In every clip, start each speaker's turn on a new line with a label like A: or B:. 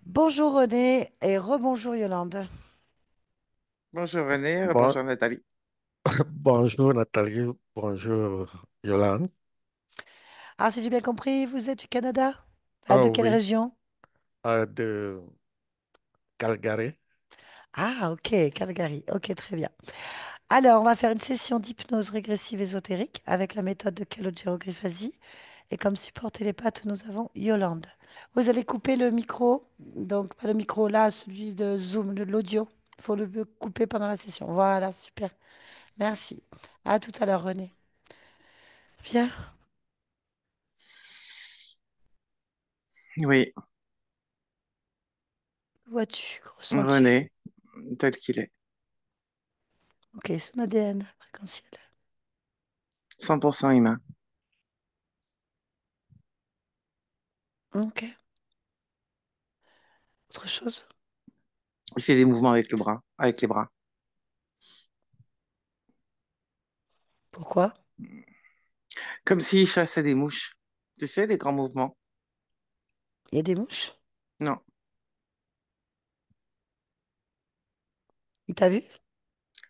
A: Bonjour René et rebonjour Yolande.
B: Bonjour René,
C: Bon,
B: bonjour Nathalie.
C: bonjour Nathalie, bonjour Yolande.
A: Ah, si j'ai bien compris, vous êtes du Canada? Ah,
C: Ah
A: de quelle
C: oui,
A: région?
C: de Calgary.
A: Ah, ok, Calgary. Ok, très bien. Alors, on va faire une session d'hypnose régressive ésotérique avec la méthode de Calogero-Griffasi. Et comme support télépathe, nous avons Yolande. Vous allez couper le micro, donc pas le micro là, celui de Zoom, de l'audio. Il faut le couper pendant la session. Voilà, super. Merci. À tout à l'heure, René. Bien.
B: Oui,
A: Vois-tu, que ressens-tu?
B: René, tel qu'il est.
A: Ok, son ADN fréquentiel.
B: 100% humain.
A: Ok. Autre chose?
B: Il fait des mouvements avec le bras, avec les bras.
A: Pourquoi?
B: Comme s'il chassait des mouches. Tu sais, des grands mouvements.
A: Il y a des mouches?
B: Non,
A: Il t'a vu?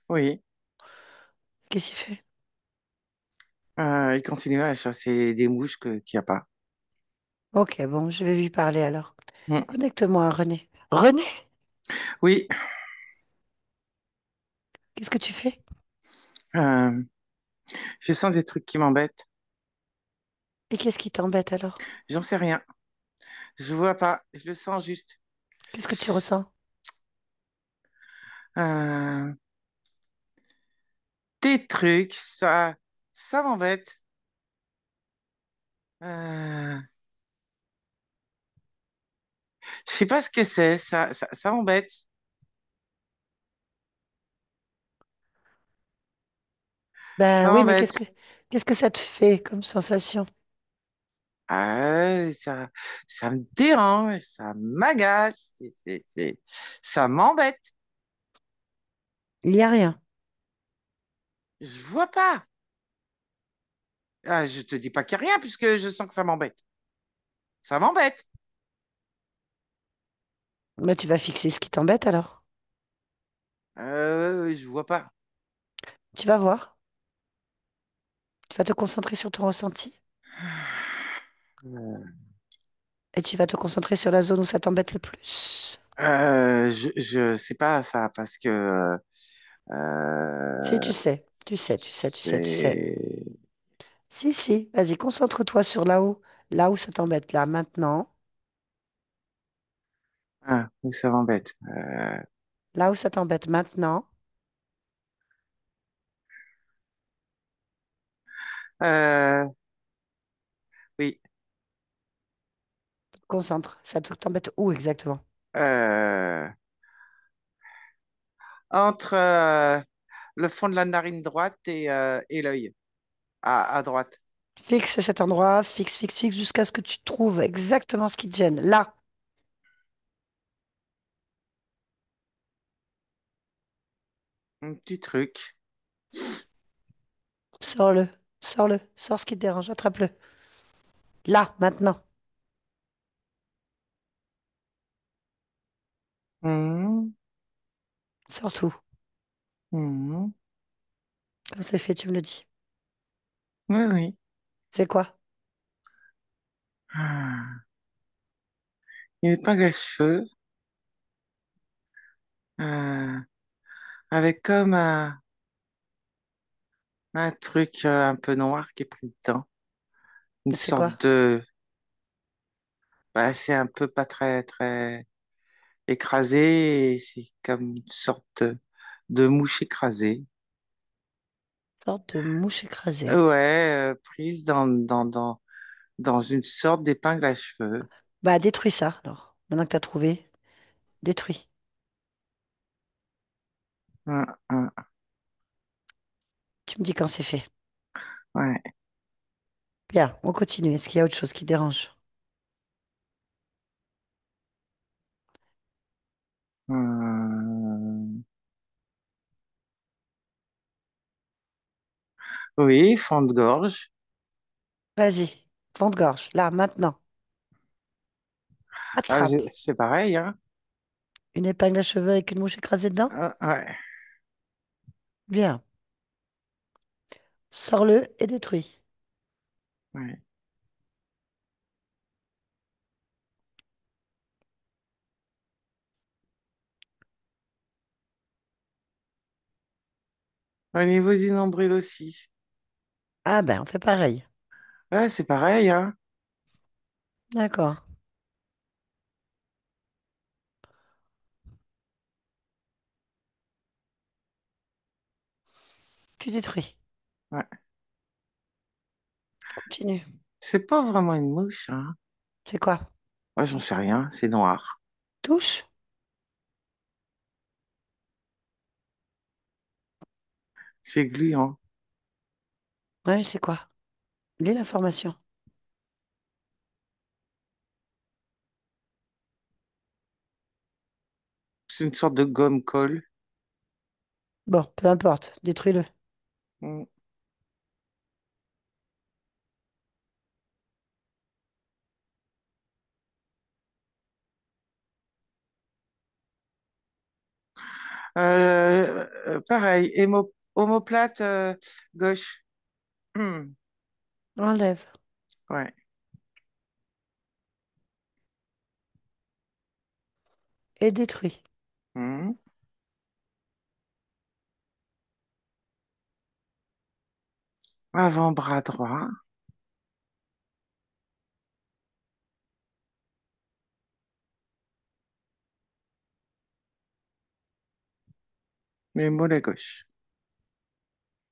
B: oui.
A: Qu'est-ce qu'il fait?
B: Il continue à chasser des mouches qu'il n'y a pas.
A: Ok, bon, je vais lui parler alors.
B: Hmm.
A: Connecte-moi à René. René,
B: Oui,
A: qu'est-ce que tu fais?
B: euh, je sens des trucs qui m'embêtent.
A: Et qu'est-ce qui t'embête alors?
B: J'en sais rien. Je vois pas, je le sens juste.
A: Qu'est-ce que tu ressens?
B: Euh, des trucs, ça m'embête. Euh, je sais pas ce que c'est, ça m'embête.
A: Ben
B: Ça
A: oui, mais qu'est-ce
B: m'embête.
A: que qu'est-ce que ça te fait comme sensation?
B: Ah, ça me dérange, ça m'agace, ça m'embête.
A: Il n'y a rien.
B: Je vois pas. Ah, je te dis pas qu'il y a rien puisque je sens que ça m'embête. Ça m'embête.
A: Mais tu vas fixer ce qui t'embête alors.
B: Je vois pas.
A: Tu vas voir. Tu vas te concentrer sur ton ressenti
B: Euh,
A: et tu vas te concentrer sur la zone où ça t'embête le plus.
B: je sais pas ça parce que
A: Si,
B: euh,
A: tu sais.
B: c'est
A: Si, si, vas-y, concentre-toi sur là où ça t'embête, là, maintenant,
B: où ça m'embête.
A: là où ça t'embête maintenant,
B: Euh, oui.
A: concentre, ça t'embête où exactement?
B: Euh, entre le fond de la narine droite et l'œil à droite.
A: Fixe cet endroit, fixe, jusqu'à ce que tu trouves exactement ce qui te gêne. Là,
B: Un petit truc.
A: sors-le, sors ce qui te dérange, attrape-le. Là, maintenant,
B: Mhm,
A: sors tout.
B: mhm.
A: Quand c'est fait, tu me le dis.
B: Oui, oui.
A: C'est quoi?
B: Ah, une épingle à cheveux euh, avec comme un truc un peu noir qui est pris dedans. Une
A: Ça te fait quoi?
B: sorte de... Bah, c'est un peu pas très, très écrasé. C'est comme une sorte de mouche écrasée.
A: Sorte de mouche écrasée.
B: Ouais, prise dans une sorte d'épingle à cheveux.
A: Bah, détruis ça, alors. Maintenant que t'as trouvé, détruis.
B: Hum.
A: Tu me dis quand c'est fait.
B: Ouais.
A: Bien, on continue. Est-ce qu'il y a autre chose qui dérange?
B: Hum. Oui, fond de gorge.
A: Vas-y, fond de gorge, là, maintenant.
B: Ah,
A: Attrape.
B: c'est pareil, hein?
A: Une épingle à cheveux avec une mouche écrasée dedans?
B: Ouais,
A: Bien. Sors-le et détruis.
B: ouais. Au niveau du nombril aussi.
A: Ah ben, on fait pareil.
B: Ouais, c'est pareil, hein?
A: D'accord. Tu détruis.
B: Ouais.
A: Continue.
B: C'est pas vraiment une mouche, hein?
A: C'est quoi?
B: Moi, j'en sais rien, c'est noir.
A: Touche?
B: C'est gluant.
A: Ouais, c'est quoi? Lis l'information.
B: C'est une sorte de gomme-colle.
A: Bon, peu importe. Détruis-le.
B: Mm. Pareil, omoplate gauche. Hmm.
A: Enlève.
B: Ouais.
A: Et détruis.
B: Hmm. Avant-bras droit. Et mollet gauche.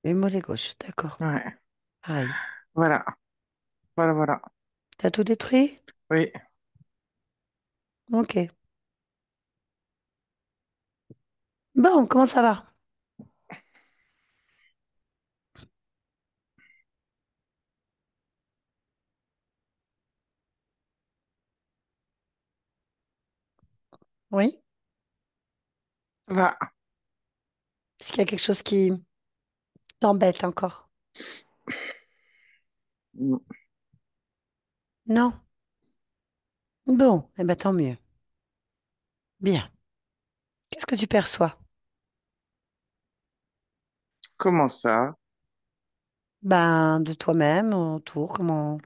A: Et mollet gauche. D'accord.
B: Ouais.
A: Pareil.
B: Voilà. Voilà, voilà.
A: T'as tout détruit?
B: Oui.
A: Ok. Bon, comment ça va? Oui?
B: Va.
A: Est-ce qu'il y a quelque chose qui t'embête encore?
B: Mm.
A: Non? Bon, eh ben tant mieux. Bien. Qu'est-ce que tu perçois?
B: Comment ça?
A: Ben, de toi-même, autour, comment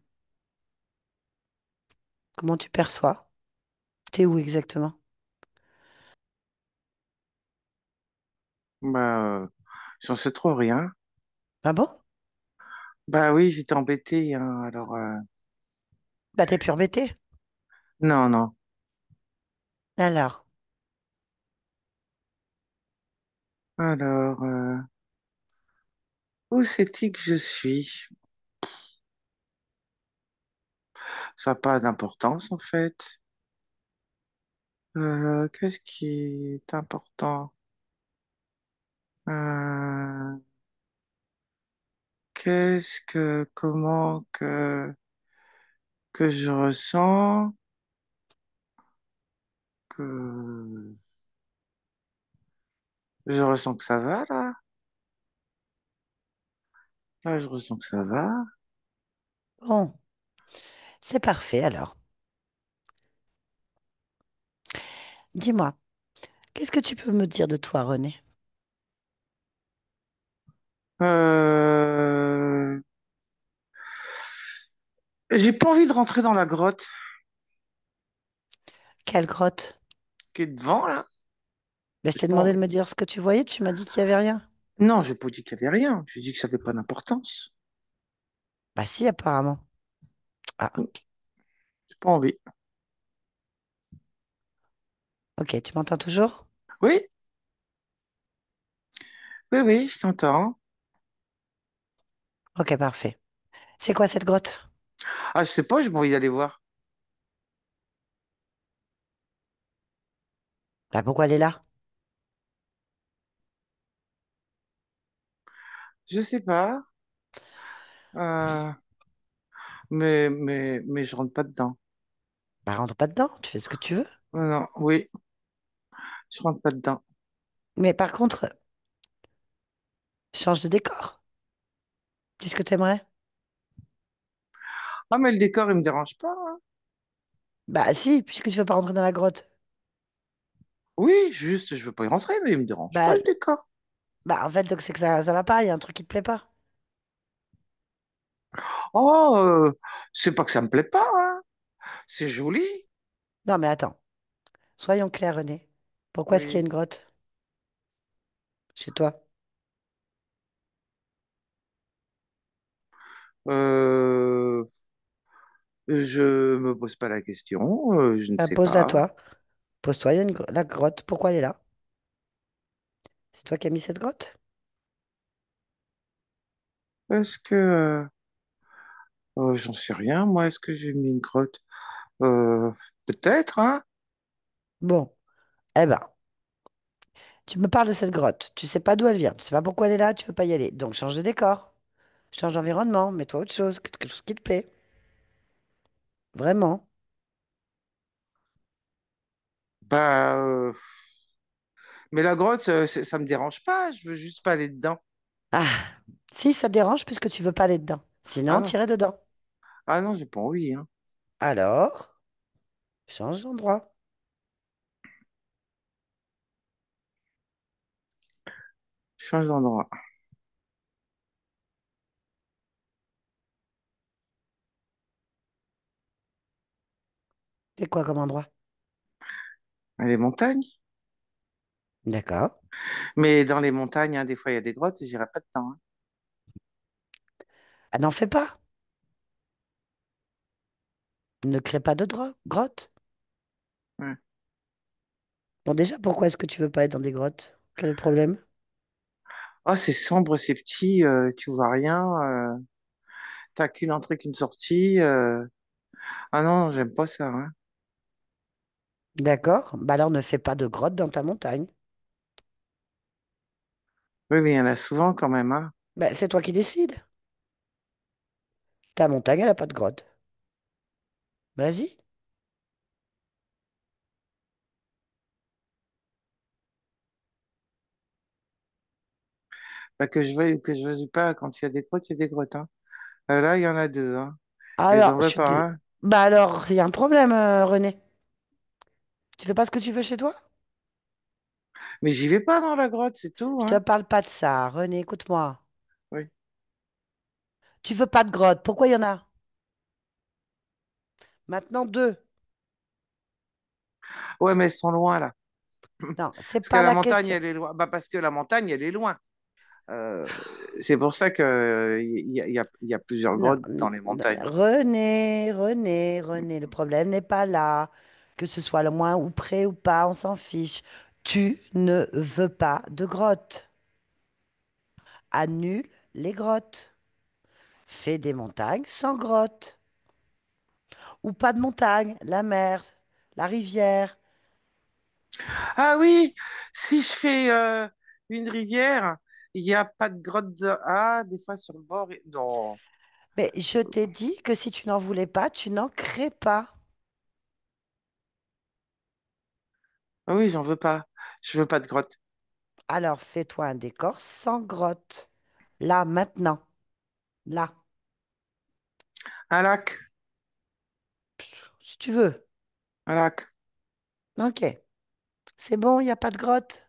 A: tu perçois? T'es où exactement?
B: Bah, j'en sais trop rien.
A: Ah bon?
B: Bah oui, j'étais embêté, hein, alors...
A: Bah, t'es plus embêté.
B: Non, non.
A: Alors,
B: Alors, où c'est-il que je suis? Ça n'a pas d'importance, en fait. Qu'est-ce qui est important? Euh, comment que je ressens, que je ressens que ça va, là. Là, je ressens que ça va.
A: bon, c'est parfait alors. Dis-moi, qu'est-ce que tu peux me dire de toi, René?
B: Euh, j'ai pas envie de rentrer dans la grotte
A: Quelle grotte?
B: qui est devant, là.
A: Ben, je
B: J'ai
A: t'ai
B: pas
A: demandé de
B: envie.
A: me dire ce que tu voyais, tu m'as dit qu'il y avait rien.
B: Non, j'ai pas dit qu'il y avait rien. J'ai dit que ça n'avait pas d'importance.
A: Bah si, apparemment. Ah,
B: J'ai pas envie.
A: ok, tu m'entends toujours?
B: Oui, oui, oui, je t'entends.
A: Ok, parfait. C'est quoi cette grotte?
B: Ah, je sais pas, j'ai pas envie d'aller voir.
A: Bah pourquoi elle est là?
B: Je sais pas. Euh, mais je rentre pas dedans.
A: Bah rentre pas dedans, tu fais ce que tu veux.
B: Non, non, oui, je rentre pas dedans.
A: Mais par contre, change de décor. Qu'est-ce que t'aimerais?
B: Ah, mais le décor, il me dérange pas, hein.
A: Bah si, puisque tu veux pas rentrer dans la grotte.
B: Oui, juste, je veux pas y rentrer, mais il me dérange pas
A: Bah,
B: le décor.
A: bah en fait, donc c'est que ça va pas, il y a un truc qui te plaît pas.
B: Oh, c'est pas que ça me plaît pas, hein. C'est joli.
A: Non, mais attends, soyons clairs, René. Pourquoi est-ce qu'il y a
B: Oui.
A: une grotte chez toi?
B: Euh, je me pose pas la question, je ne
A: Bah,
B: sais
A: pose-la
B: pas.
A: toi. Pose-toi, il y a la grotte. Pourquoi elle est là? C'est toi qui as mis cette grotte?
B: Est-ce que, j'en sais rien, moi, est-ce que j'ai mis une grotte? Peut-être, hein?
A: Bon, eh ben, tu me parles de cette grotte. Tu sais pas d'où elle vient. Tu sais pas pourquoi elle est là, tu veux pas y aller. Donc change de décor, change d'environnement, mets-toi autre chose, quelque chose qui te plaît. Vraiment.
B: Bah, mais la grotte, ça me dérange pas, je veux juste pas aller dedans.
A: Ah, si ça te dérange puisque tu veux pas aller dedans.
B: Ah
A: Sinon,
B: non,
A: t'irais dedans.
B: ah non, j'ai pas envie, hein.
A: Alors, change d'endroit.
B: Change d'endroit.
A: Fais quoi comme endroit?
B: Les montagnes?
A: D'accord.
B: Mais dans les montagnes, hein, des fois, il y a des grottes et j'irai pas dedans, hein.
A: Ah, n'en fais pas. Ne crée pas de grotte.
B: Ouais.
A: Bon, déjà, pourquoi est-ce que tu veux pas être dans des grottes? Quel est le problème?
B: Oh, c'est sombre, c'est petit, tu vois rien, t'as qu'une entrée, qu'une sortie. Ah non, j'aime pas ça, hein.
A: D'accord. Bah alors, ne fais pas de grotte dans ta montagne.
B: Oui, mais il y en a souvent quand même, hein.
A: Bah, c'est toi qui décides. Ta montagne, elle a pas de grotte. Vas-y.
B: Bah, que je veuille ou que je veuille pas, quand il y a des grottes, il y a des grottes, hein. Là, il y en a deux, hein. Et
A: Alors,
B: j'en veux pas, hein.
A: Bah alors, il y a un problème, René. Tu fais pas ce que tu veux chez toi?
B: Mais j'y vais pas dans la grotte, c'est tout,
A: Je te
B: hein.
A: parle pas de ça, René, écoute-moi.
B: Oui.
A: Tu veux pas de grotte. Pourquoi il y en a? Maintenant, deux.
B: Ouais, mais elles sont loin, là.
A: Non, c'est
B: Parce que
A: pas
B: la
A: la
B: montagne,
A: question.
B: elle est loin. Bah, parce que la montagne, elle est loin. Euh, c'est pour ça que il y a plusieurs
A: Non,
B: grottes dans les montagnes.
A: René, le problème n'est pas là. Que ce soit le moins ou près ou pas, on s'en fiche. Tu ne veux pas de grotte. Annule les grottes. Fais des montagnes sans grotte. Ou pas de montagne, la mer, la rivière.
B: Ah oui, si je fais une rivière, il n'y a pas de grotte. Ah, des fois sur le bord. Non.
A: Mais je t'ai dit que si tu n'en voulais pas, tu n'en crées pas.
B: Ah oui, j'en veux pas. Je veux pas de grotte.
A: Alors fais-toi un décor sans grotte. Là, maintenant. Là.
B: Un lac,
A: Si tu veux.
B: un lac.
A: Ok. C'est bon, il n'y a pas de grotte.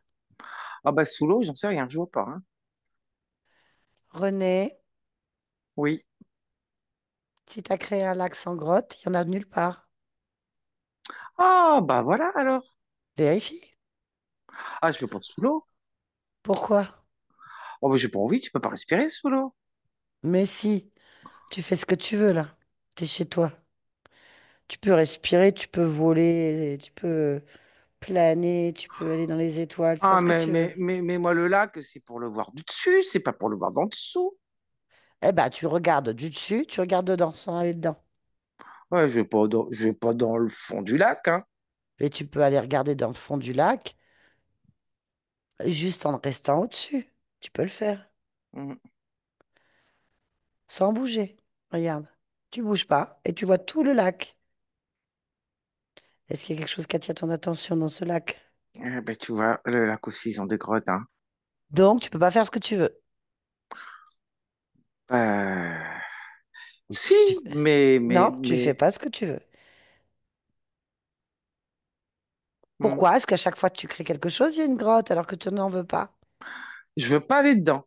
B: Ah bah sous l'eau, j'en sais rien, je vois pas, hein.
A: René,
B: Oui.
A: si tu as créé un lac sans grotte, il n'y en a nulle part.
B: Ah bah voilà alors.
A: Vérifie.
B: Ah, je veux pas sous l'eau.
A: Pourquoi?
B: Oh bah j'ai pas envie, tu peux pas respirer sous l'eau.
A: Mais si, tu fais ce que tu veux là. T'es chez toi. Tu peux respirer, tu peux voler, tu peux planer, tu peux aller dans les étoiles, faire
B: Ah
A: ce que tu veux.
B: mais moi le lac, c'est pour le voir du dessus, c'est pas pour le voir d'en dessous.
A: Eh ben, tu le regardes du dessus, tu regardes dedans, sans aller dedans.
B: Ouais, je vais pas dans le fond du lac, hein.
A: Et tu peux aller regarder dans le fond du lac, juste en restant au-dessus. Tu peux le faire,
B: Mhm.
A: sans bouger. Regarde. Tu bouges pas et tu vois tout le lac. Est-ce qu'il y a quelque chose qui attire ton attention dans ce lac?
B: Ben, tu vois, le lac aussi, ils ont des grottes, hein.
A: Donc, tu peux pas faire ce que tu veux.
B: Euh, Si,
A: Tu- Non, tu fais
B: mais,
A: pas ce que tu veux.
B: Hmm.
A: Pourquoi est-ce qu'à chaque fois que tu crées quelque chose, il y a une grotte alors que tu n'en veux pas?
B: Je veux pas aller dedans.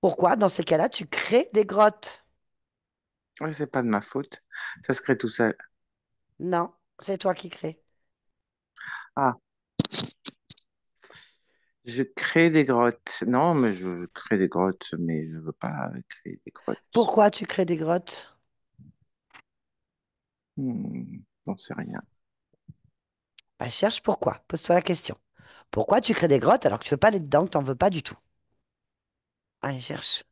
A: Pourquoi, dans ces cas-là, tu crées des grottes?
B: Ouais, c'est pas de ma faute. Ça se crée tout seul.
A: Non, c'est toi qui crées.
B: Ah, je crée des grottes. Non, mais je crée des grottes, mais je veux pas créer des grottes.
A: Pourquoi tu crées des grottes?
B: J'en sais rien.
A: Bah, cherche pourquoi. Pose-toi la question. Pourquoi tu crées des grottes alors que tu veux pas aller dedans, que tu n'en veux pas du tout? Allez, cherche.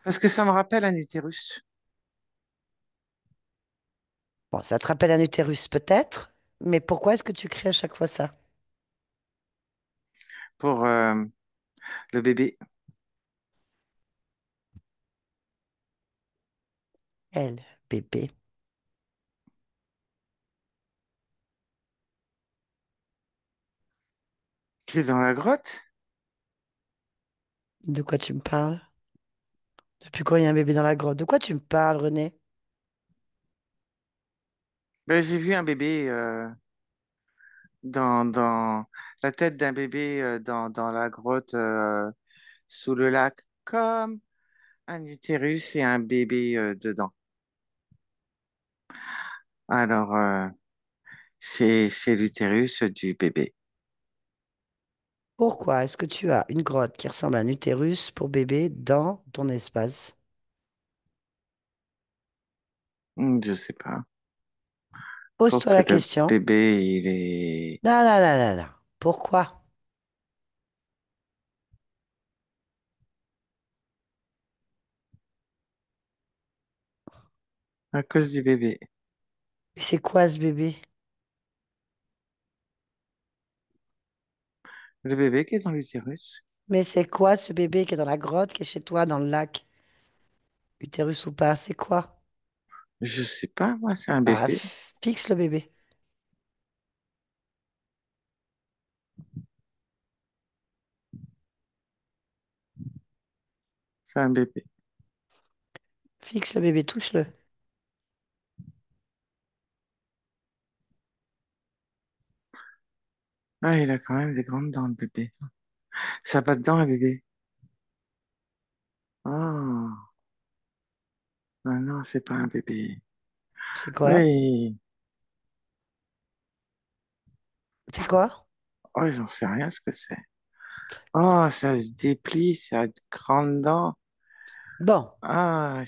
B: Parce que ça me rappelle un utérus.
A: Bon, ça te rappelle un utérus peut-être, mais pourquoi est-ce que tu crées à chaque fois ça?
B: Pour le bébé
A: Elle, bébé.
B: qui est dans la grotte.
A: De quoi tu me parles? Depuis quand il y a un bébé dans la grotte? De quoi tu me parles, René?
B: Ben, j'ai vu un bébé dans la tête d'un bébé dans la grotte sous le lac, comme un utérus et un bébé dedans. Alors, c'est l'utérus du bébé.
A: Pourquoi est-ce que tu as une grotte qui ressemble à un utérus pour bébé dans ton espace?
B: Je sais pas. Pour
A: Pose-toi
B: que
A: la
B: le
A: question.
B: bébé, il est
A: Non, non, non, non, non. Pourquoi?
B: à cause du bébé.
A: Et c'est quoi ce bébé?
B: Le bébé qui est dans l'utérus.
A: Mais c'est quoi ce bébé qui est dans la grotte, qui est chez toi, dans le lac? Utérus ou pas? C'est quoi?
B: Je sais pas, moi, c'est un
A: Bah,
B: bébé.
A: fixe le bébé.
B: C'est un bébé.
A: Fixe le bébé, touche-le.
B: Ah, il a quand même des grandes dents, le bébé. Ça a pas de dents, un bébé. Oh, ah non, c'est pas un bébé.
A: C'est quoi?
B: Oui,
A: C'est quoi?
B: oh, j'en sais rien ce que c'est. Oh, ça se déplie, ça a de grandes dents.
A: Bon.
B: Ah,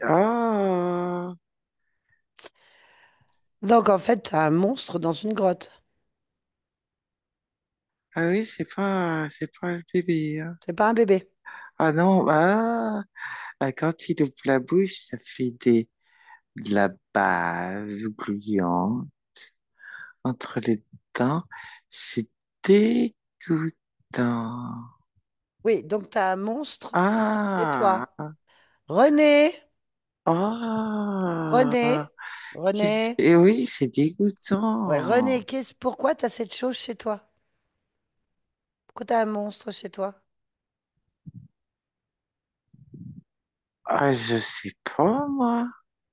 B: Oh,
A: Donc, en fait, t'as un monstre dans une grotte.
B: ah oui, c'est pas le bébé, hein.
A: C'est pas un bébé.
B: Ah non, quand il ouvre la bouche, ça fait de la bave gluante entre les dents. C'est dégoûtant.
A: Oui, donc t'as un monstre chez
B: Ah,
A: toi. René,
B: ah,
A: René, René.
B: oui, c'est
A: Ouais, René,
B: dégoûtant.
A: pourquoi t'as cette chose chez toi? Pourquoi t'as un monstre chez toi?
B: Ah, je sais pas, moi.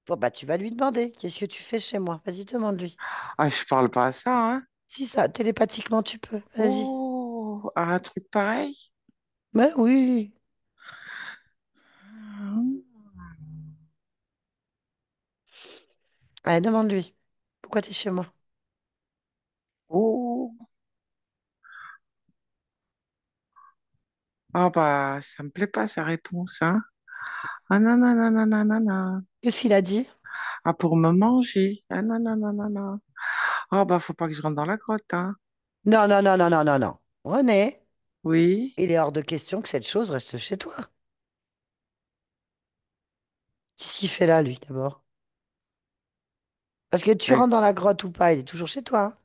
A: Bon, bah, tu vas lui demander. Qu'est-ce que tu fais chez moi? Vas-y, demande-lui.
B: Ah, je parle pas à ça, hein.
A: Si ça, télépathiquement, tu peux. Vas-y.
B: Oh, un truc pareil?
A: Mais oui. Allez, demande-lui. Pourquoi t'es chez moi?
B: Oh, ah bah, ça me plaît pas sa réponse, hein. Ah non, non, non, non, non, non, non.
A: Qu'est-ce qu'il a dit?
B: Ah, pour me manger. Ah non, non, non, non, non. Ah bah, faut pas que je rentre dans la grotte, hein.
A: Non, non, non, non, non, non, non. René,
B: Oui.
A: il est hors de question que cette chose reste chez toi. Qu'est-ce qu'il fait là, lui, d'abord? Parce que tu
B: Eh,
A: rentres dans la grotte ou pas, il est toujours chez toi,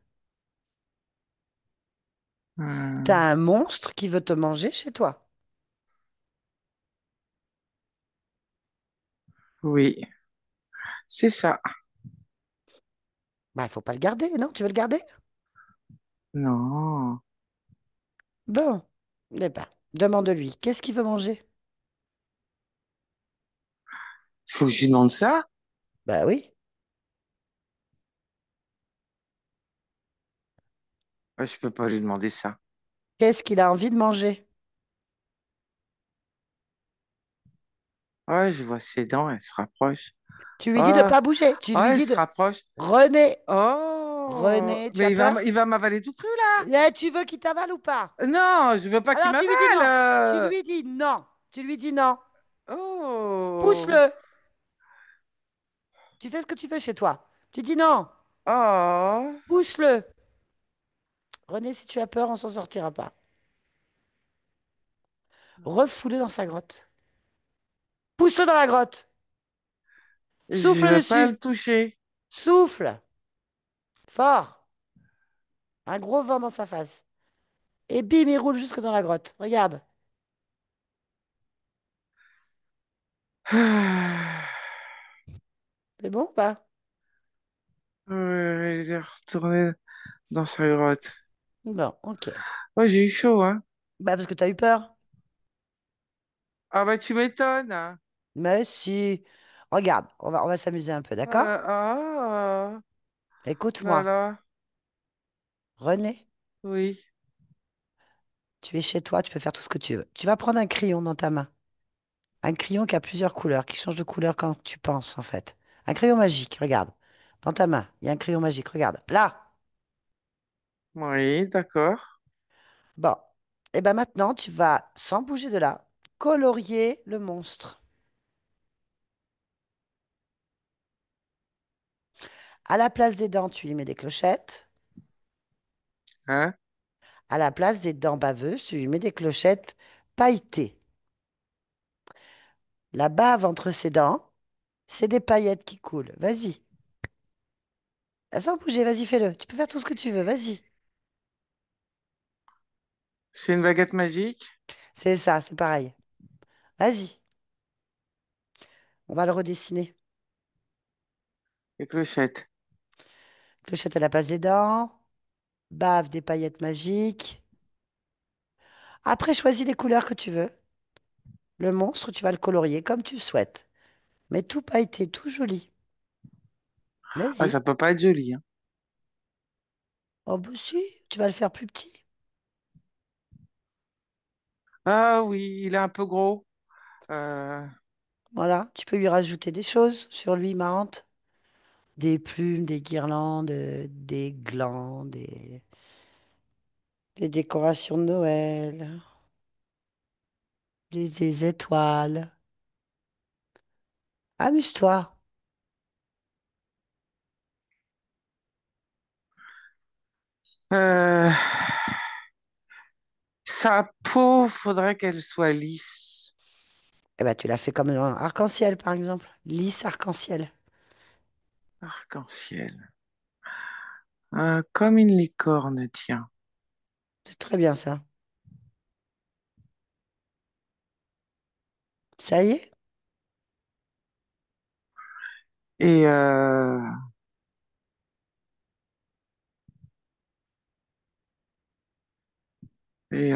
A: hein. T'as un monstre qui veut te manger chez toi.
B: oui, c'est ça.
A: Bah, il faut pas le garder, non? Tu veux le garder?
B: Non.
A: Bon. Eh ben, demande-lui. Qu'est-ce qu'il veut manger?
B: Faut que je lui demande ça?
A: Bah oui.
B: Ouais, je peux pas lui demander ça.
A: Qu'est-ce qu'il a envie de manger?
B: Ouais, je vois ses dents, elles se rapprochent.
A: Tu lui dis de
B: Ah,
A: pas bouger. Tu lui
B: ouais, elles
A: dis
B: se
A: de
B: rapprochent.
A: René,
B: Oh,
A: René, tu
B: mais
A: as peur?
B: il va m'avaler tout cru là.
A: Tu veux qu'il t'avale ou pas?
B: Non, je veux pas qu'il
A: Alors tu lui dis
B: m'avale.
A: non. Tu lui dis non. Tu lui dis non.
B: Oh,
A: Pousse-le. Tu fais ce que tu veux chez toi. Tu dis non.
B: oh,
A: Pousse-le. René, si tu as peur, on s'en sortira pas. Refous-le dans sa grotte. Pousse-le dans la grotte.
B: je
A: Souffle
B: veux pas
A: dessus.
B: le toucher.
A: Souffle. Fort. Un gros vent dans sa face. Et bim, il roule jusque dans la grotte. Regarde. C'est bon ou pas?
B: Ouais, il est retourné dans sa grotte.
A: Bon, ok.
B: Oh, j'ai eu chaud, hein.
A: Bah, parce que t'as eu peur.
B: Ah bah tu m'étonnes, hein.
A: Mais si. Regarde, on va s'amuser un peu, d'accord?
B: Ah, là
A: Écoute-moi.
B: là,
A: René,
B: oui.
A: tu es chez toi, tu peux faire tout ce que tu veux. Tu vas prendre un crayon dans ta main. Un crayon qui a plusieurs couleurs, qui change de couleur quand tu penses, en fait. Un crayon magique, regarde. Dans ta main, il y a un crayon magique, regarde. Là.
B: Oui, d'accord.
A: Bon. Et ben maintenant, tu vas, sans bouger de là, colorier le monstre. À la place des dents, tu y mets des clochettes.
B: Hein?
A: À la place des dents baveuses, tu y mets des clochettes pailletées. La bave entre ses dents, c'est des paillettes qui coulent. Vas-y. Sans bouger, vas-y, fais-le. Tu peux faire tout ce que tu veux, vas-y.
B: C'est une baguette magique?
A: C'est ça, c'est pareil. Vas-y, on va le redessiner.
B: Les clochettes.
A: Clochette à la place des dents, bave des paillettes magiques. Après, choisis les couleurs que tu veux. Le monstre, tu vas le colorier comme tu le souhaites. Mais tout pailleté, tout joli.
B: Ah,
A: Vas-y.
B: ça peut pas être joli, hein.
A: Oh, bah si, tu vas le faire plus petit.
B: Ah oui, il est un peu gros. Euh,
A: Voilà, tu peux lui rajouter des choses sur lui marrantes. Des plumes, des guirlandes, des glands, des décorations de Noël, des étoiles. Amuse-toi.
B: euh, Sa peau, faudrait qu'elle soit lisse.
A: Eh ben, tu l'as fait comme un arc-en-ciel, par exemple. Lisse arc-en-ciel.
B: Arc-en-ciel. Comme une licorne, tiens.
A: C'est très bien ça. Ça y est?
B: Et, et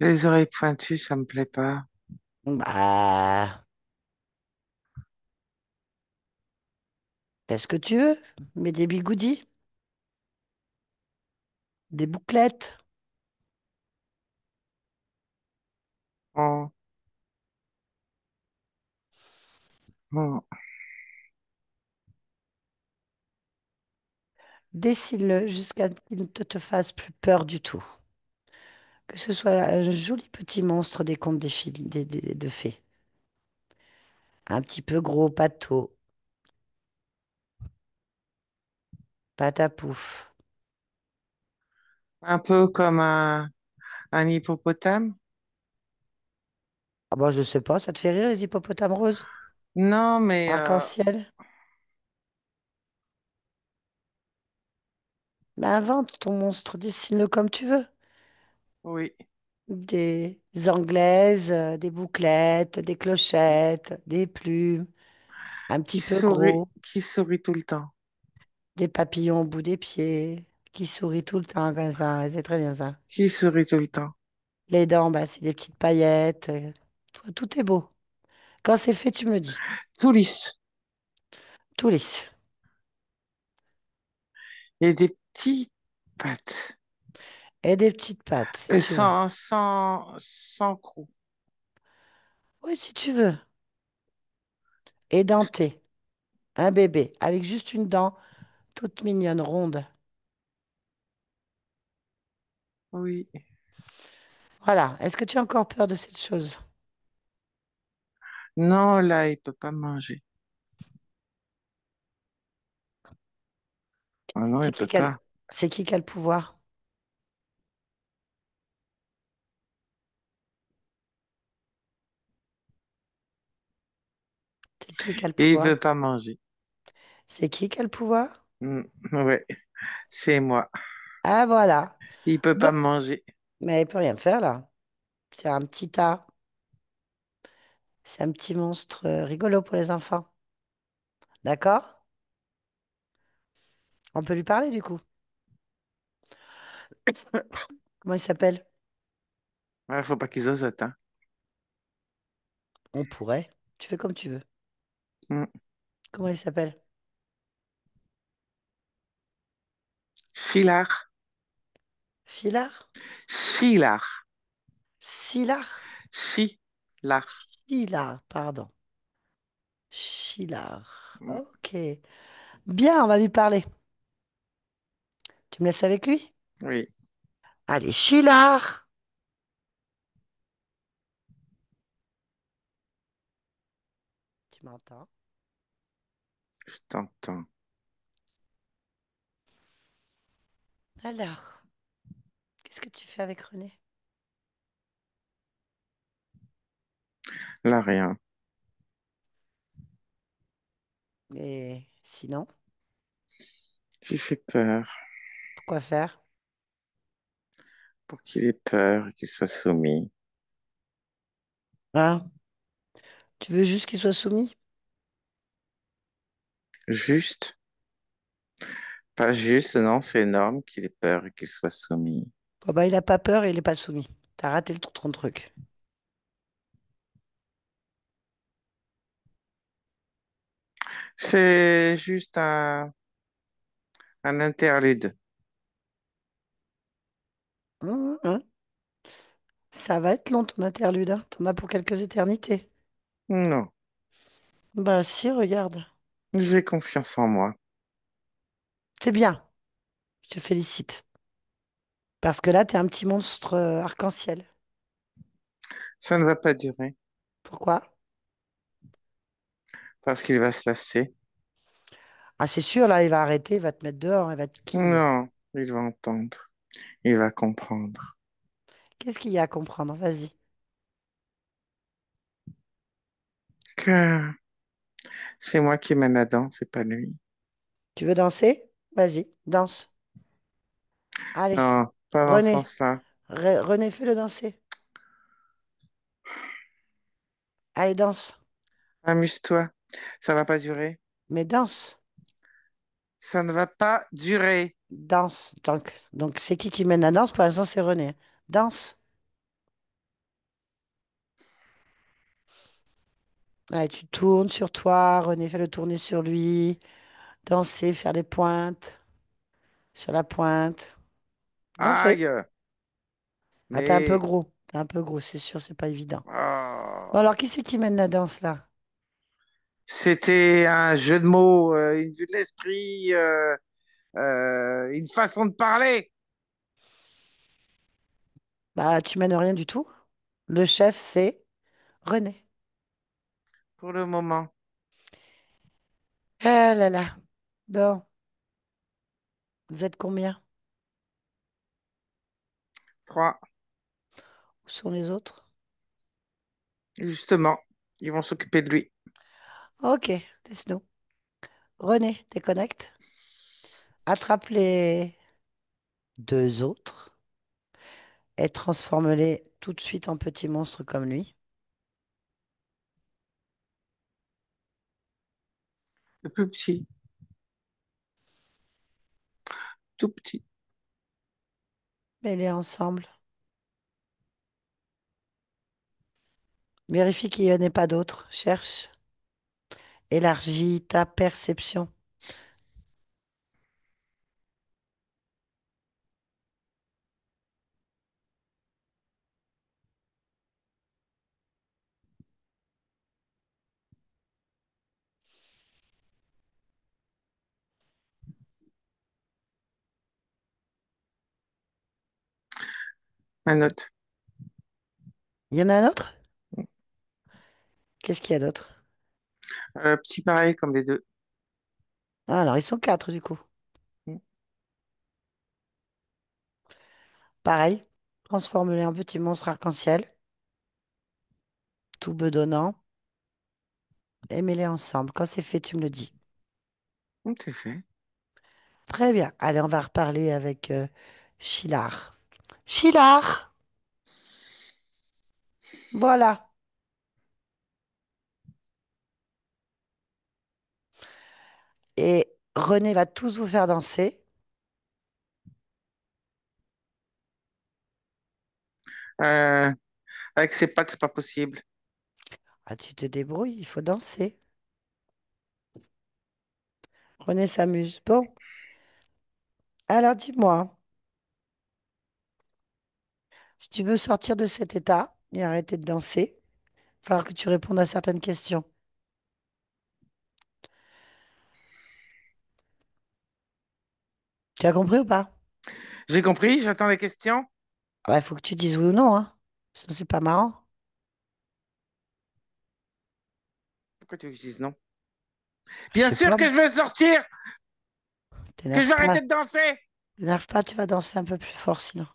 B: les oreilles pointues, ça me plaît pas.
A: Bah, fais ce que tu veux. Mets des bigoudis, des bouclettes.
B: Oh, oh.
A: Dessine-le jusqu'à ce qu'il ne te fasse plus peur du tout. Que ce soit un joli petit monstre des contes de fées. Un petit peu gros, pâteau, patapouf.
B: Un peu comme un hippopotame.
A: Ah bon, je sais pas, ça te fait rire les hippopotames roses?
B: Non, mais
A: Arc-en-ciel? Mais invente ton monstre, dessine-le comme tu veux.
B: oui,
A: Des anglaises, des bouclettes, des clochettes, des plumes, un petit peu gros,
B: qui sourit tout le temps.
A: des papillons au bout des pieds, qui sourient tout le temps comme ça. Ouais, c'est très bien ça.
B: Qui sourit tout le temps.
A: Les dents, bah, c'est des petites paillettes. Tout est beau. Quand c'est fait, tu me le dis.
B: tout lisse.
A: Tout lisse.
B: Et des petites pattes.
A: Et des petites pattes, si tu veux.
B: Sans crocs.
A: Oui, si tu veux. Édenté. Un bébé. Avec juste une dent toute mignonne, ronde.
B: Oui.
A: Voilà. Est-ce que tu as encore peur de cette chose?
B: Non, là, il peut pas manger. Ah non,
A: C'est
B: il
A: qui
B: peut
A: quel...
B: pas.
A: C'est qui a le pouvoir? C'est qui a le
B: Et il veut
A: pouvoir?
B: pas manger.
A: C'est qui a le pouvoir?
B: Mm, ouais, c'est moi.
A: Ah, voilà.
B: Il peut
A: Bon.
B: pas manger.
A: Mais il peut rien faire, là. C'est un petit tas. C'est un petit monstre rigolo pour les enfants. D'accord? On peut lui parler, du coup. Comment il s'appelle?
B: Ouais, faut pas qu'ils osent, hein.
A: On pourrait. Tu fais comme tu veux.
B: Mm.
A: Comment il s'appelle?
B: Filard.
A: Filard?
B: Filard.
A: Silard?
B: Filard.
A: Chilard, pardon. Chilard.
B: Mm,
A: Ok. Bien, on va lui parler. Tu me laisses avec lui?
B: oui,
A: Allez, Chilard! Tu m'entends?
B: je t'entends.
A: Alors, qu'est-ce que tu fais avec René?
B: Là, rien.
A: Et sinon,
B: J'ai fait peur
A: pourquoi faire?
B: pour qu'il ait peur et qu'il soit soumis.
A: Hein? Tu veux juste qu'il soit soumis?
B: Juste, pas juste, non, c'est énorme qu'il ait peur et qu'il soit soumis.
A: Bon, bah, il a pas peur et il est pas soumis. T'as raté ton truc.
B: C'est juste un interlude.
A: Hein. Ça va être long ton interlude, hein. T'en as pour quelques éternités.
B: Non,
A: Bah si, regarde.
B: j'ai confiance en moi.
A: C'est bien, je te félicite. Parce que là, t'es un petit monstre arc-en-ciel.
B: Ça ne va pas durer
A: Pourquoi?
B: parce qu'il va se lasser.
A: Ah, c'est sûr, là, il va arrêter, il va te mettre dehors, il va te quiller.
B: Non, il va entendre, il va comprendre
A: Qu'est-ce qu'il y a à comprendre? Vas-y.
B: que c'est moi qui mène la danse, c'est pas lui.
A: Tu veux danser? Vas-y, danse. Allez,
B: Non, pas dans ce
A: René.
B: sens-là.
A: René, fais-le danser. Allez, danse.
B: Amuse-toi, ça va pas durer.
A: Mais danse.
B: Ça ne va pas durer.
A: Danse. Donc c'est qui mène la danse? Pour l'instant, c'est René. Danse. Allez, tu tournes sur toi. René, fais le tourner sur lui. Danser, faire les pointes. Sur la pointe. Danser.
B: Aïe,
A: Ah, t'es un peu
B: mais
A: gros. T'es un peu gros, c'est sûr, c'est pas évident. Bon,
B: oh,
A: alors, qui c'est qui mène la danse, là?
B: c'était un jeu de mots, une vue de l'esprit, une façon de parler.
A: Bah, tu mènes rien du tout. Le chef, c'est René.
B: Pour le moment,
A: Ah là là. Bon, vous êtes combien?
B: trois,
A: Où sont les autres?
B: justement, ils vont s'occuper de lui.
A: Ok, laisse-nous. René, déconnecte. Attrape les deux autres et transforme-les tout de suite en petits monstres comme lui.
B: Le plus petit, tout petit.
A: Mets-les ensemble. Vérifie qu'il n'y en ait pas d'autres. Cherche. Élargis ta perception.
B: Un autre.
A: Il y en a un autre? Qu'est-ce qu'il y a d'autre?
B: Petit pareil comme les deux.
A: Ah, alors, ils sont quatre du coup. Pareil. Transforme-les en petits monstres arc-en-ciel, tout bedonnant, et mets-les ensemble. Quand c'est fait, tu me le dis.
B: C'est fait.
A: Très bien. Allez, on va reparler avec Chilard. Chilard! Voilà. Et René va tous vous faire danser.
B: Euh, Avec ses pattes, c'est pas possible.
A: Ah, tu te débrouilles, il faut danser. René s'amuse. Bon, alors dis-moi, si tu veux sortir de cet état et arrêter de danser, il va falloir que tu répondes à certaines questions. Tu as compris ou pas?
B: J'ai compris, j'attends les questions.
A: Ah bah, il faut que tu dises oui ou non, hein. Sinon, c'est pas marrant.
B: Pourquoi tu veux que je dise non?
A: Je
B: Bien
A: sais
B: sûr
A: pas,
B: que je veux sortir, que je
A: t'énerve
B: vais
A: pas.
B: arrêter de danser.
A: T'énerve pas, tu vas danser un peu plus fort sinon.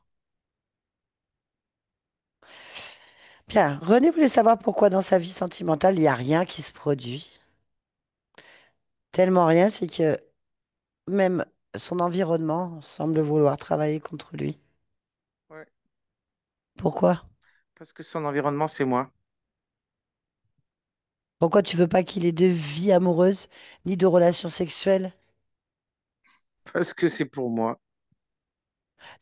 A: Bien, René voulait savoir pourquoi dans sa vie sentimentale, il n'y a rien qui se produit. Tellement rien, c'est que même son environnement semble vouloir travailler contre lui.
B: Ouais,
A: Pourquoi?
B: parce que son environnement, c'est moi.
A: Pourquoi tu veux pas qu'il ait de vie amoureuse ni de relations sexuelles?
B: Parce que c'est pour moi.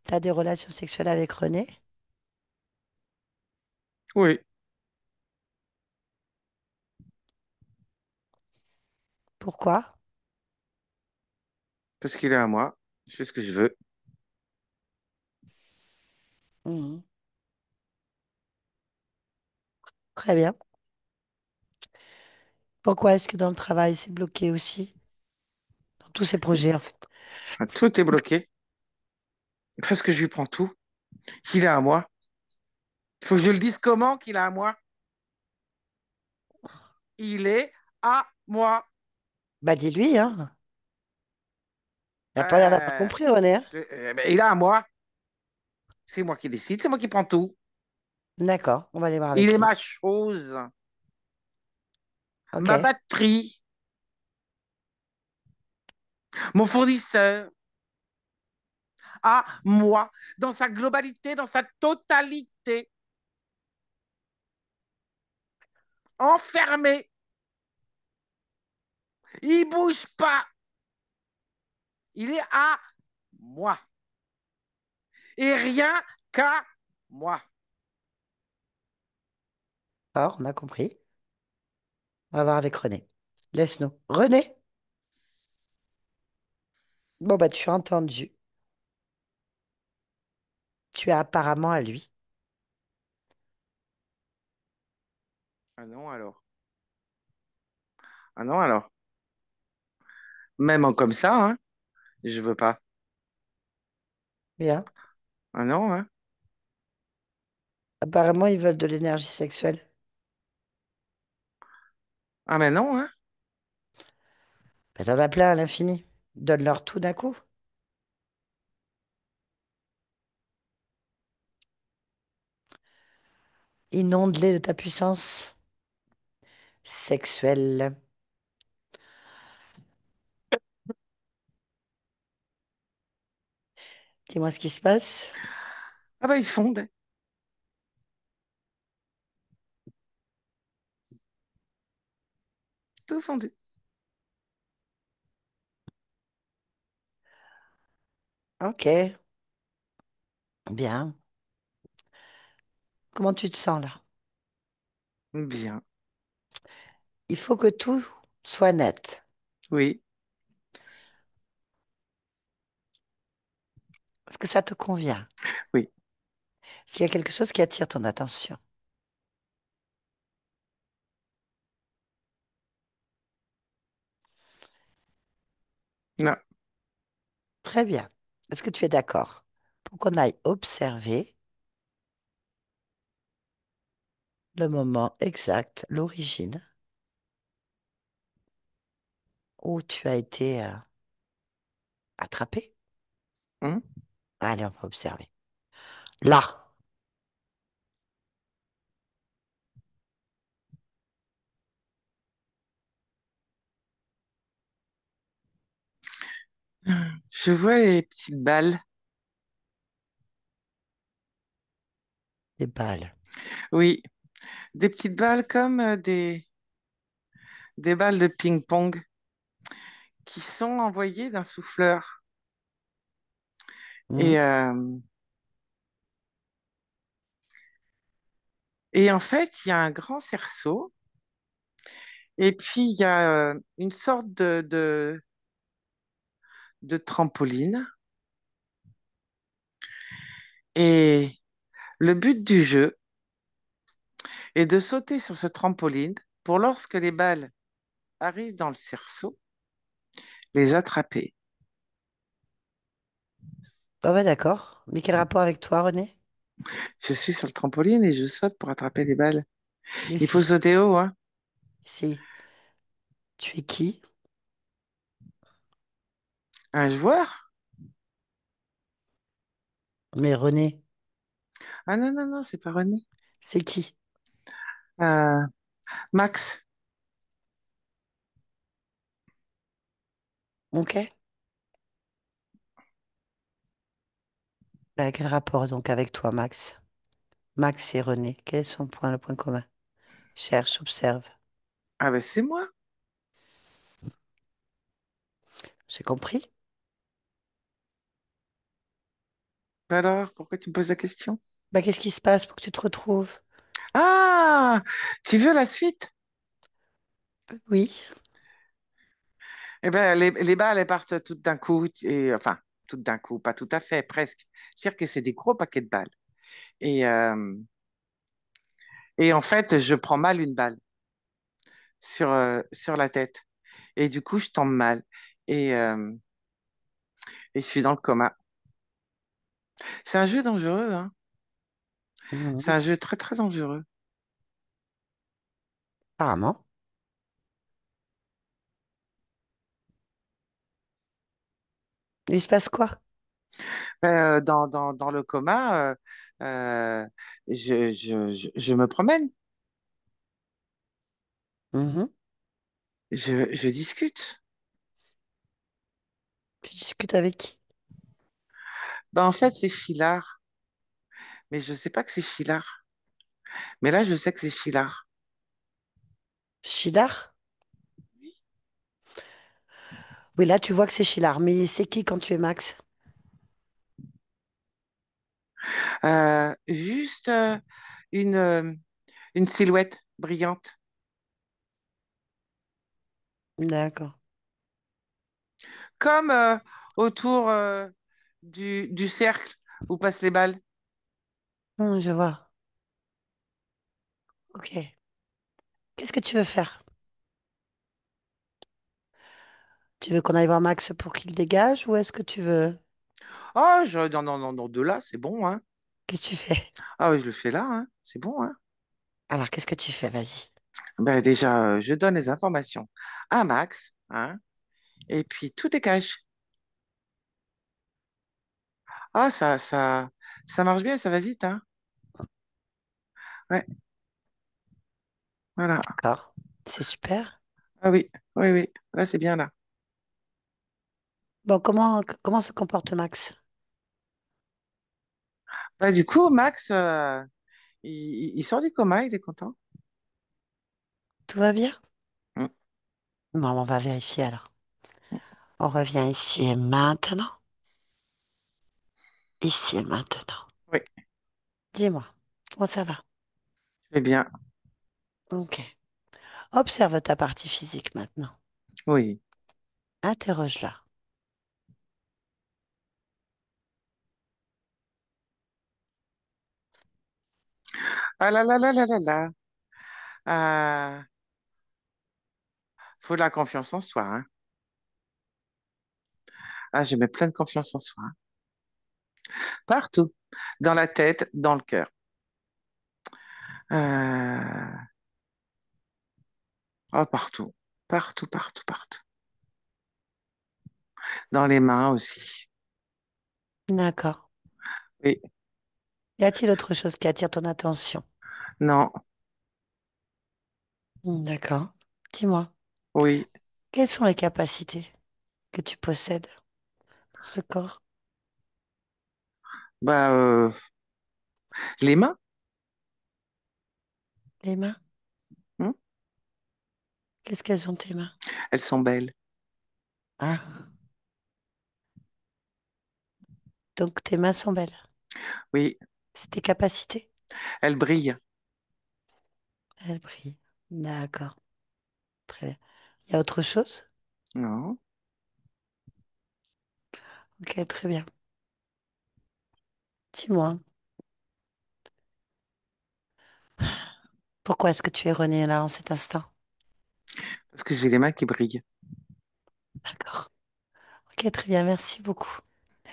A: T'as des relations sexuelles avec René?
B: Oui,
A: Pourquoi?
B: parce qu'il est à moi. Je fais ce que je veux.
A: Mhm. Très bien. Pourquoi est-ce que dans le travail, c'est bloqué aussi? Dans tous ces projets, en fait.
B: Tout est bloqué. Parce que je lui prends tout. Il est à moi. Il faut que je le dise comment qu'il est à moi. Il est à moi.
A: Bah dis-lui, hein. Il a pas l'air d'avoir
B: Euh,
A: compris, René, hein.
B: ben, il est à moi. C'est moi qui décide, c'est moi qui prends tout.
A: D'accord, on va aller voir
B: Il
A: avec
B: est
A: lui.
B: ma chose,
A: Ok.
B: ma batterie, mon fournisseur, à moi, dans sa globalité, dans sa totalité, enfermé. Il bouge pas. Il est à moi. Et rien qu'à moi.
A: Alors, on a compris. On va voir avec René. Laisse-nous. René? Bon, bah tu as entendu. Tu as apparemment à lui.
B: Ah non alors. Ah non alors. Même en comme ça, hein, je veux pas.
A: Bien.
B: Ah non, hein.
A: Apparemment, ils veulent de l'énergie sexuelle.
B: Ah mais non, hein.
A: Bah, t'en as plein à l'infini. Donne-leur tout d'un coup. Inonde-les de ta puissance sexuelle. Dis-moi ce qui se passe.
B: Ah bah ils fondent. Tout fondu.
A: Ok, bien. Comment tu te sens là?
B: Bien.
A: Il faut que tout soit net.
B: Oui.
A: Est-ce que ça te convient?
B: Oui.
A: S'il y a quelque chose qui attire ton attention.
B: Non.
A: Très bien. Est-ce que tu es d'accord pour qu'on aille observer le moment exact, l'origine, où tu as été attrapé?
B: Hmm.
A: Allez, on va observer. Là,
B: Je vois les petites balles.
A: les balles.
B: Oui. Des petites balles comme des balles de ping-pong qui sont envoyées d'un souffleur.
A: Mhm.
B: Et, euh, et en fait, il y a un grand cerceau. Et puis, il y a une sorte de trampoline. Et le but du jeu est de sauter sur ce trampoline pour lorsque les balles arrivent dans le cerceau, les attraper.
A: Ah ouais, d'accord. Mais quel rapport avec toi, René?
B: Je suis sur le trampoline et je saute pour attraper les balles.
A: Mais
B: Il faut
A: si,
B: sauter haut, hein.
A: si. Tu es qui?
B: Un joueur?
A: Mais René,
B: Ah non, non, non, c'est pas René.
A: c'est qui?
B: Euh, Max.
A: Ok. Bah, quel rapport donc avec toi, Max? Max et René, quel est son point, le point commun? Cherche, observe.
B: Ah ben c'est moi.
A: J'ai compris.
B: Alors, pourquoi tu me poses la question?
A: Bah, qu'est-ce qui se passe pour que tu te retrouves?
B: Ah, tu veux la suite?
A: Oui.
B: Eh ben, les balles, elles partent toutes d'un coup, et, enfin, toutes d'un coup, pas tout à fait, presque. C'est-à-dire que c'est des gros paquets de balles. Et, euh, et en fait, je prends mal une balle sur la tête. Et du coup, je tombe mal. Et, euh, et je suis dans le coma. C'est un jeu dangereux, hein. C'est
A: Mhm.
B: un jeu très, très dangereux.
A: Apparemment. Il se passe quoi?
B: Dans le coma, euh, je me promène,
A: Mhm.
B: je discute.
A: Tu discutes avec qui?
B: Ben, en fait, c'est Filard, mais je sais pas que c'est Filard. Mais là, je sais que c'est Filard.
A: Chilard? Oui, là, tu vois que c'est Chilard. Mais c'est qui quand tu es Max?
B: Juste une, euh, une silhouette brillante,
A: D'accord.
B: comme autour du cercle où passent les balles.
A: Je vois. Ok. Qu'est-ce que tu veux faire? Tu veux qu'on aille voir Max pour qu'il dégage ou est-ce que tu veux...
B: Oh, non, non, non, non, de là, c'est bon, hein.
A: Qu'est-ce que tu fais?
B: Ah oui, je le fais là, hein. C'est bon, hein.
A: Alors, qu'est-ce que tu fais? Vas-y.
B: Ben, déjà, je donne les informations à Max, hein. Et puis tout dégage. Ah, ça marche bien, ça va vite, hein. Ouais, voilà.
A: D'accord. C'est super.
B: Ah oui, oui, oui. Là, c'est bien là.
A: Bon, comment se comporte Max?
B: Bah, du coup, Max, il sort du coma, il est content.
A: Tout va bien?
B: Mm.
A: Bon, on va vérifier alors. On revient ici et maintenant. Ici et maintenant.
B: Oui,
A: Dis-moi, comment ça va?
B: je vais bien.
A: Ok. Observe ta partie physique maintenant.
B: Oui.
A: Interroge-la.
B: Ah là là là là là là. Ah, faut de la confiance en soi, hein. Ah, je mets plein de confiance en soi, hein. Partout. Dans la tête, dans le cœur. Euh, oh, partout. Partout, partout, partout. Dans les mains aussi.
A: D'accord.
B: Oui.
A: Y a-t-il autre chose qui attire ton attention?
B: Non.
A: D'accord. Dis-moi,
B: Oui.
A: quelles sont les capacités que tu possèdes dans ce corps?
B: Bah, les mains,
A: Les mains?
B: hmm,
A: Qu'est-ce qu'elles ont tes mains?
B: elles sont belles.
A: Ah, donc tes mains sont belles.
B: Oui.
A: C'est tes capacités?
B: Elles brillent.
A: Elles brillent. D'accord. Très bien. Il y a autre chose?
B: Non.
A: Ok, très bien. Dis-moi, pourquoi est-ce que tu es rené là en cet instant?
B: Parce que j'ai les mains qui brillent.
A: D'accord. Ok, très bien. Merci beaucoup.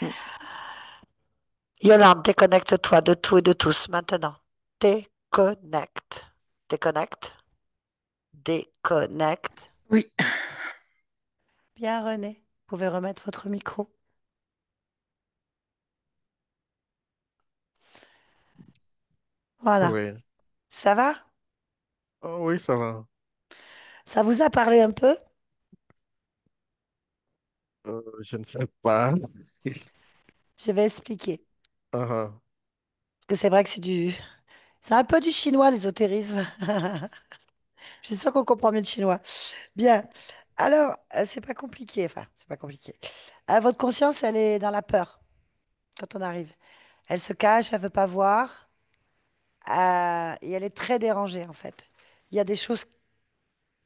B: Hmm.
A: Yolande, déconnecte-toi de tout et de tous maintenant. Déconnecte. Déconnecte. Déconnecte.
B: Oui.
A: Bien, René. Vous pouvez remettre votre micro. Voilà.
C: Oui.
A: Ça va?
C: Oh, oui, ça va.
A: Ça vous a parlé un peu?
C: Je ne sais pas.
A: Je vais expliquer.
C: Ah,
A: Parce que c'est vrai que c'est un peu du chinois, l'ésotérisme. Je suis sûre qu'on comprend mieux le chinois. Bien. Alors, c'est pas compliqué. Enfin, c'est pas compliqué. Votre conscience, elle est dans la peur quand on arrive. Elle se cache, elle veut pas voir. Et elle est très dérangée, en fait. Il y a des choses.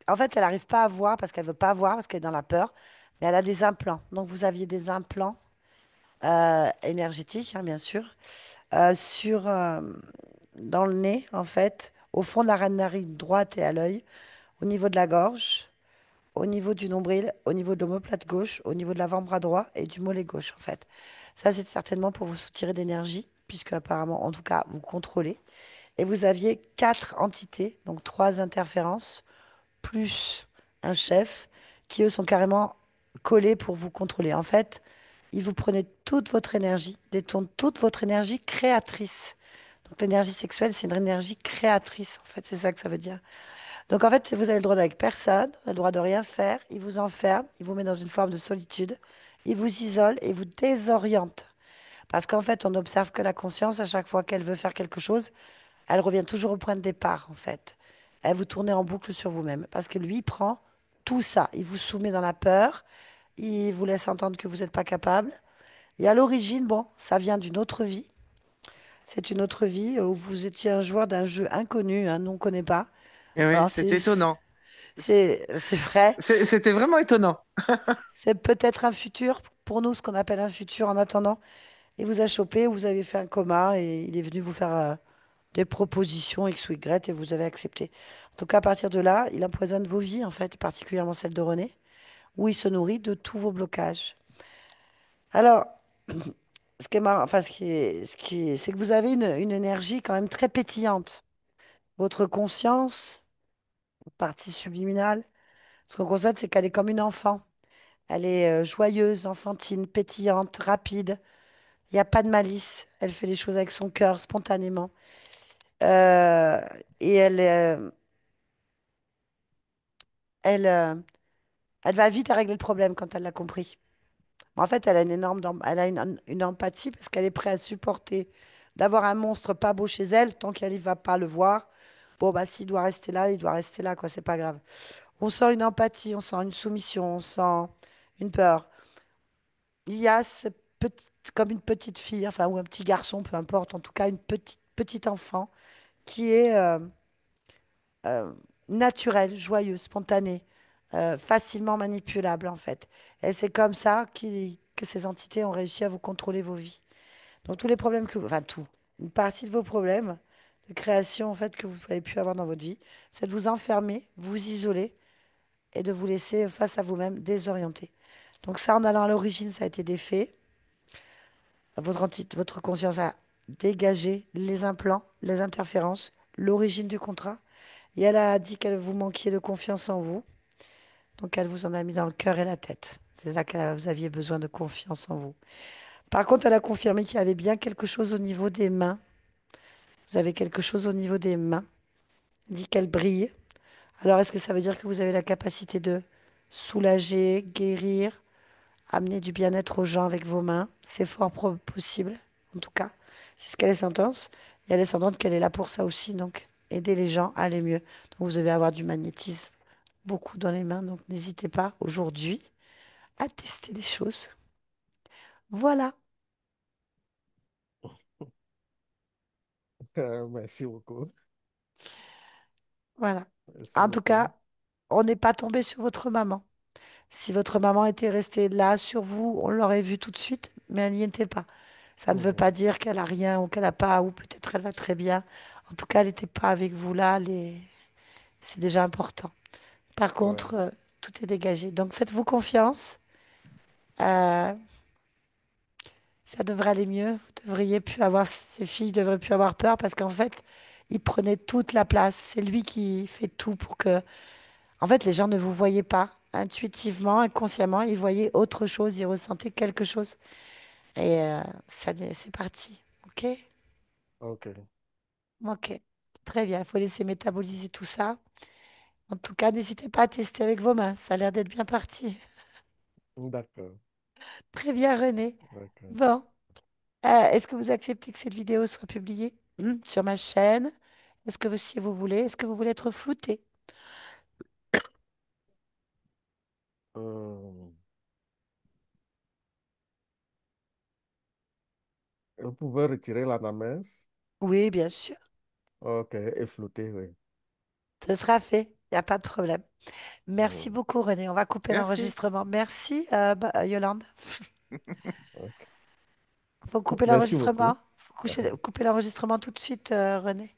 A: En fait, elle n'arrive pas à voir parce qu'elle veut pas voir, parce qu'elle est dans la peur. Mais elle a des implants. Donc, vous aviez des implants énergétiques, hein, bien sûr, dans le nez, en fait, au fond de la narine droite et à l'œil, au niveau de la gorge, au niveau du nombril, au niveau de l'omoplate gauche, au niveau de l'avant-bras droit et du mollet gauche, en fait. Ça, c'est certainement pour vous soutirer d'énergie, puisque apparemment, en tout cas, vous contrôlez. Et vous aviez quatre entités, donc trois interférences, plus un chef, qui eux sont carrément collés pour vous contrôler. En fait, ils vous prenaient toute votre énergie, détournent toute votre énergie créatrice. Donc l'énergie sexuelle, c'est une énergie créatrice, en fait, c'est ça que ça veut dire. Donc en fait, vous avez le droit d'avec personne, vous avez le droit de rien faire, ils vous enferment, ils vous mettent dans une forme de solitude, ils vous isolent et vous désorientent. Parce qu'en fait, on observe que la conscience, à chaque fois qu'elle veut faire quelque chose, elle revient toujours au point de départ, en fait. Elle vous tourne en boucle sur vous-même. Parce que lui, il prend tout ça. Il vous soumet dans la peur, il vous laisse entendre que vous n'êtes pas capable. Et à l'origine, bon, ça vient d'une autre vie. C'est une autre vie où vous étiez un joueur d'un jeu inconnu, un nom qu'on ne connaît pas.
B: Et oui,
A: Alors,
B: c'était étonnant.
A: c'est vrai.
B: C'était vraiment étonnant.
A: C'est peut-être un futur, pour nous, ce qu'on appelle un futur en attendant. Il vous a chopé, vous avez fait un coma et il est venu vous faire des propositions X ou Y et vous avez accepté. En tout cas, à partir de là, il empoisonne vos vies, en fait, particulièrement celle de René, où il se nourrit de tous vos blocages. Alors, ce qui est marrant, enfin, c'est que vous avez une énergie quand même très pétillante. Votre conscience, partie subliminale, ce qu'on constate, c'est qu'elle est comme une enfant. Elle est joyeuse, enfantine, pétillante, rapide. Il n'y a pas de malice. Elle fait les choses avec son cœur, spontanément. Euh, et elle, euh, elle va vite à régler le problème quand elle l'a compris. En fait, elle a elle a une empathie parce qu'elle est prête à supporter d'avoir un monstre pas beau chez elle tant qu'elle ne va pas le voir. Bon, bah, s'il doit rester là, il doit rester là, quoi, c'est pas grave. On sent une empathie, on sent une soumission, on sent une peur. Il y a comme une petite fille, enfin, ou un petit garçon, peu importe, en tout cas, une petite enfant qui est euh, naturelle, joyeuse, spontanée, facilement manipulable en fait. Et c'est comme ça que ces entités ont réussi à vous contrôler vos vies. Donc tous les problèmes enfin tout, une partie de vos problèmes de création en fait que vous avez pu avoir dans votre vie, c'est de vous enfermer, vous isoler et de vous laisser face à vous-même désorienté. Donc ça, en allant à l'origine, ça a été des faits. Votre conscience a dégagé les implants, les interférences, l'origine du contrat. Et elle a dit qu'elle vous manquiez de confiance en vous. Donc elle vous en a mis dans le cœur et la tête. C'est là que vous aviez besoin de confiance en vous. Par contre, elle a confirmé qu'il y avait bien quelque chose au niveau des mains. Vous avez quelque chose au niveau des mains. Elle dit qu'elle brille. Alors est-ce que ça veut dire que vous avez la capacité de soulager, guérir, amener du bien-être aux gens avec vos mains? C'est fort possible, en tout cas. C'est ce qu'elle laisse entendre. Et elle laisse entendre qu'elle est là pour ça aussi. Donc aider les gens à aller mieux. Donc vous devez avoir du magnétisme beaucoup dans les mains. Donc n'hésitez pas aujourd'hui à tester des choses. Voilà,
C: Merci beaucoup.
A: voilà.
C: Merci
A: En tout
C: beaucoup.
A: cas, on n'est pas tombé sur votre maman. Si votre maman était restée là sur vous, on l'aurait vu tout de suite, mais elle n'y était pas. Ça ne veut pas
C: Mhm.
A: dire qu'elle a rien ou qu'elle a pas, ou peut-être elle va très bien. En tout cas, elle n'était pas avec vous là. C'est déjà important. Par
C: Ouais.
A: contre, tout est dégagé. Donc faites-vous confiance. Euh, Ça devrait aller mieux. Vous devriez plus avoir, ces filles devraient plus avoir peur parce qu'en fait, il prenait toute la place. C'est lui qui fait tout pour que, en fait, les gens ne vous voyaient pas. Intuitivement, inconsciemment, ils voyaient autre chose, ils ressentaient quelque chose. Et c'est parti. OK?
C: Ok.
A: OK. Très bien. Il faut laisser métaboliser tout ça. En tout cas, n'hésitez pas à tester avec vos mains. Ça a l'air d'être bien parti.
C: D'accord.
A: Très bien, René.
C: D'accord.
A: Bon. Est-ce que vous acceptez que cette vidéo soit publiée sur ma chaîne? Est-ce que si vous voulez, est-ce que vous voulez être flouté?
C: Euh, Vous pouvez retirer la namens.
A: Oui, bien sûr.
C: Ok. Et flotter, oui.
A: Ce sera fait. Il n'y a pas de problème. Merci
C: Mhm.
A: beaucoup, René. On va couper
B: Merci.
A: l'enregistrement. Merci, Yolande.
C: Ok.
A: Faut couper
C: Merci beaucoup.
A: l'enregistrement. Faut couper l'enregistrement tout de suite, René.